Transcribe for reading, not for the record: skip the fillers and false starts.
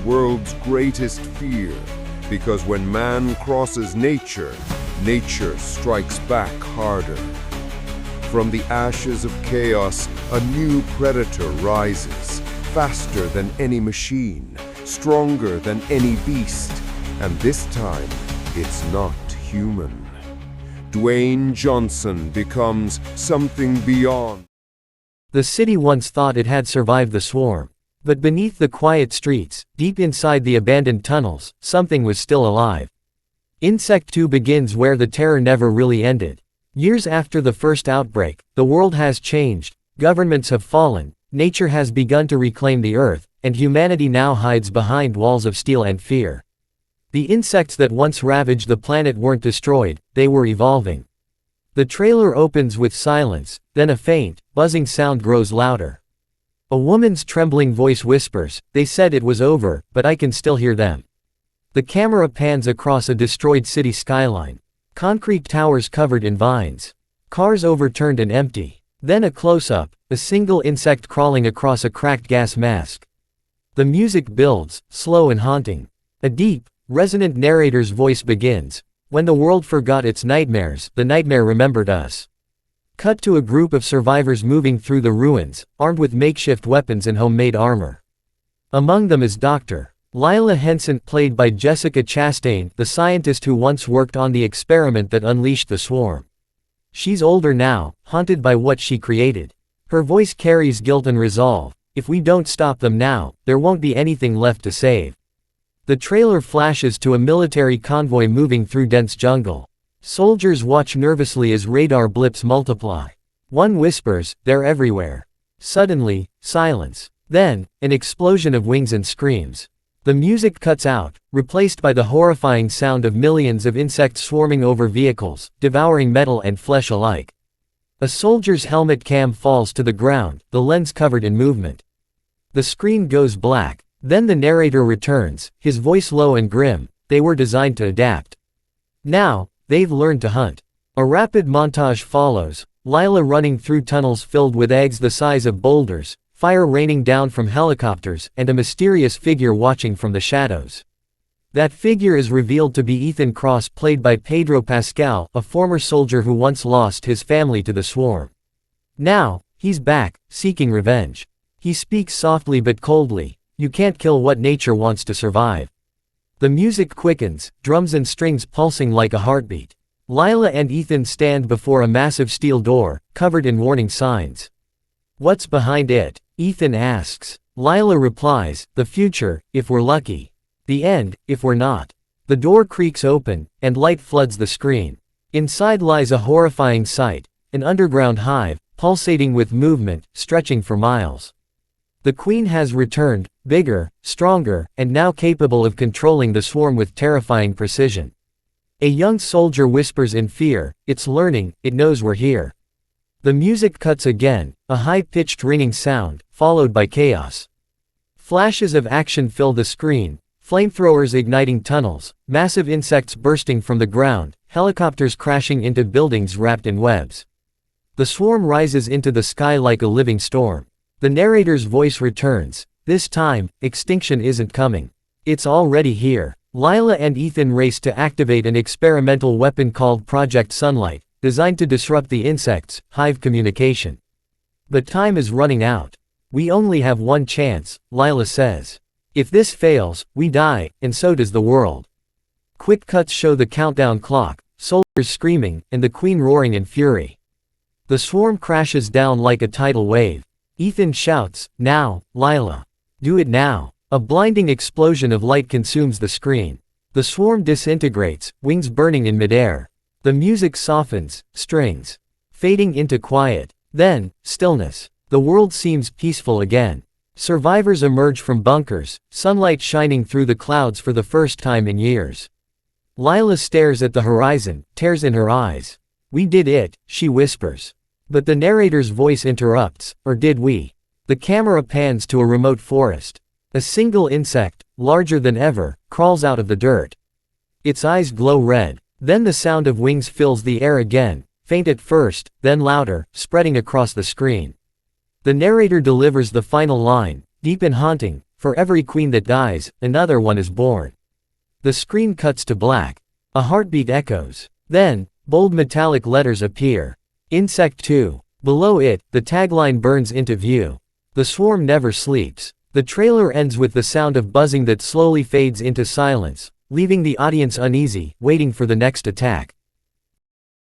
world's greatest fear, because when man crosses nature, nature strikes back harder. From the ashes of chaos, a new predator rises, faster than any machine, stronger than any beast, and this time, it's not human. Dwayne Johnson becomes something beyond. The city once thought it had survived the swarm. But beneath the quiet streets, deep inside the abandoned tunnels, something was still alive. Insect 2 begins where the terror never really ended. Years after the first outbreak, the world has changed, governments have fallen, nature has begun to reclaim the earth, and humanity now hides behind walls of steel and fear. The insects that once ravaged the planet weren't destroyed, they were evolving. The trailer opens with silence, then a faint, buzzing sound grows louder. A woman's trembling voice whispers, "They said it was over, but I can still hear them." The camera pans across a destroyed city skyline. Concrete towers covered in vines. Cars overturned and empty. Then a close-up, a single insect crawling across a cracked gas mask. The music builds, slow and haunting. A deep, resonant narrator's voice begins. "When the world forgot its nightmares, the nightmare remembered us." Cut to a group of survivors moving through the ruins, armed with makeshift weapons and homemade armor. Among them is Dr. Lila Henson, played by Jessica Chastain, the scientist who once worked on the experiment that unleashed the swarm. She's older now, haunted by what she created. Her voice carries guilt and resolve. If we don't stop them now, there won't be anything left to save. The trailer flashes to a military convoy moving through dense jungle. Soldiers watch nervously as radar blips multiply. One whispers, "They're everywhere." Suddenly, silence. Then, an explosion of wings and screams. The music cuts out, replaced by the horrifying sound of millions of insects swarming over vehicles, devouring metal and flesh alike. A soldier's helmet cam falls to the ground, the lens covered in movement. The screen goes black. Then the narrator returns, his voice low and grim. "They were designed to adapt. Now, they've learned to hunt." A rapid montage follows, Lila running through tunnels filled with eggs the size of boulders, fire raining down from helicopters, and a mysterious figure watching from the shadows. That figure is revealed to be Ethan Cross, played by Pedro Pascal, a former soldier who once lost his family to the swarm. Now, he's back, seeking revenge. He speaks softly but coldly, "You can't kill what nature wants to survive." The music quickens, drums and strings pulsing like a heartbeat. Lila and Ethan stand before a massive steel door, covered in warning signs. "What's behind it?" Ethan asks. Lila replies, "The future, if we're lucky. The end, if we're not." The door creaks open, and light floods the screen. Inside lies a horrifying sight, an underground hive, pulsating with movement, stretching for miles. The queen has returned, bigger, stronger, and now capable of controlling the swarm with terrifying precision. A young soldier whispers in fear, "It's learning, it knows we're here." The music cuts again, a high-pitched ringing sound, followed by chaos. Flashes of action fill the screen, flamethrowers igniting tunnels, massive insects bursting from the ground, helicopters crashing into buildings wrapped in webs. The swarm rises into the sky like a living storm. The narrator's voice returns. This time, extinction isn't coming. It's already here. Lila and Ethan race to activate an experimental weapon called Project Sunlight, designed to disrupt the insects' hive communication. But time is running out. "We only have one chance," Lila says. "If this fails, we die, and so does the world." Quick cuts show the countdown clock, soldiers screaming, and the queen roaring in fury. The swarm crashes down like a tidal wave. Ethan shouts, "Now, Lila. Do it now." A blinding explosion of light consumes the screen. The swarm disintegrates, wings burning in midair. The music softens, strings fading into quiet. Then, stillness. The world seems peaceful again. Survivors emerge from bunkers, sunlight shining through the clouds for the first time in years. Lila stares at the horizon, tears in her eyes. "We did it," she whispers. But the narrator's voice interrupts, "Or did we?" The camera pans to a remote forest. A single insect, larger than ever, crawls out of the dirt. Its eyes glow red. Then the sound of wings fills the air again, faint at first, then louder, spreading across the screen. The narrator delivers the final line, deep and haunting, For every queen that dies, another one is born. The screen cuts to black. A heartbeat echoes. Then, bold metallic letters appear. Insect 2. Below it, the tagline burns into view. The swarm never sleeps. The trailer ends with the sound of buzzing that slowly fades into silence, leaving the audience uneasy, waiting for the next attack.